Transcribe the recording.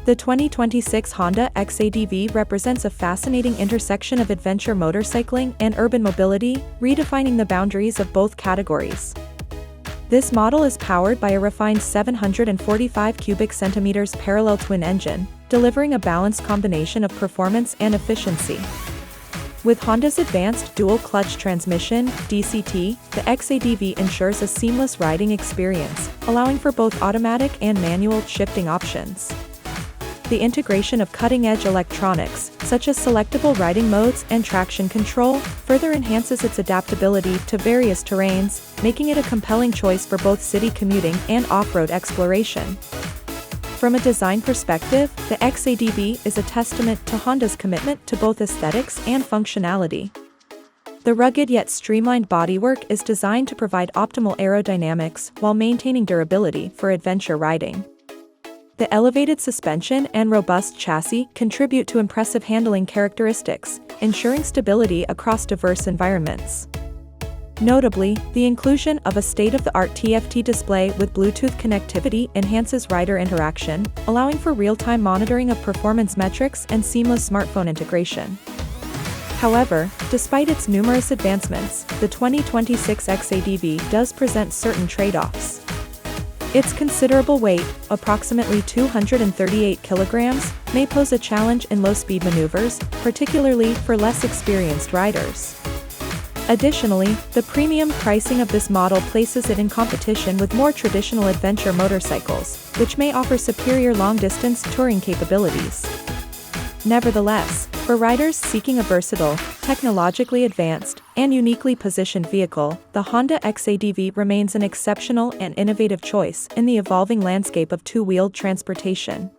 The 2026 Honda X-ADV represents a fascinating intersection of adventure motorcycling and urban mobility, redefining the boundaries of both categories. This model is powered by a refined 745 cubic centimeters parallel twin engine, delivering a balanced combination of performance and efficiency. With Honda's advanced dual-clutch transmission, DCT, the X-ADV ensures a seamless riding experience, allowing for both automatic and manual shifting options. The integration of cutting-edge electronics, such as selectable riding modes and traction control, further enhances its adaptability to various terrains, making it a compelling choice for both city commuting and off-road exploration. From a design perspective, the X-ADV is a testament to Honda's commitment to both aesthetics and functionality. The rugged yet streamlined bodywork is designed to provide optimal aerodynamics while maintaining durability for adventure riding. The elevated suspension and robust chassis contribute to impressive handling characteristics, ensuring stability across diverse environments. Notably, the inclusion of a state-of-the-art TFT display with Bluetooth connectivity enhances rider interaction, allowing for real-time monitoring of performance metrics and seamless smartphone integration. However, despite its numerous advancements, the 2026 X-ADV does present certain trade-offs. Its considerable weight, approximately 238 kilograms, may pose a challenge in low-speed maneuvers, particularly for less experienced riders. Additionally, the premium pricing of this model places it in competition with more traditional adventure motorcycles, which may offer superior long-distance touring capabilities. Nevertheless, for riders seeking a versatile, technologically advanced, and uniquely positioned vehicle, the Honda X-ADV remains an exceptional and innovative choice in the evolving landscape of two-wheeled transportation.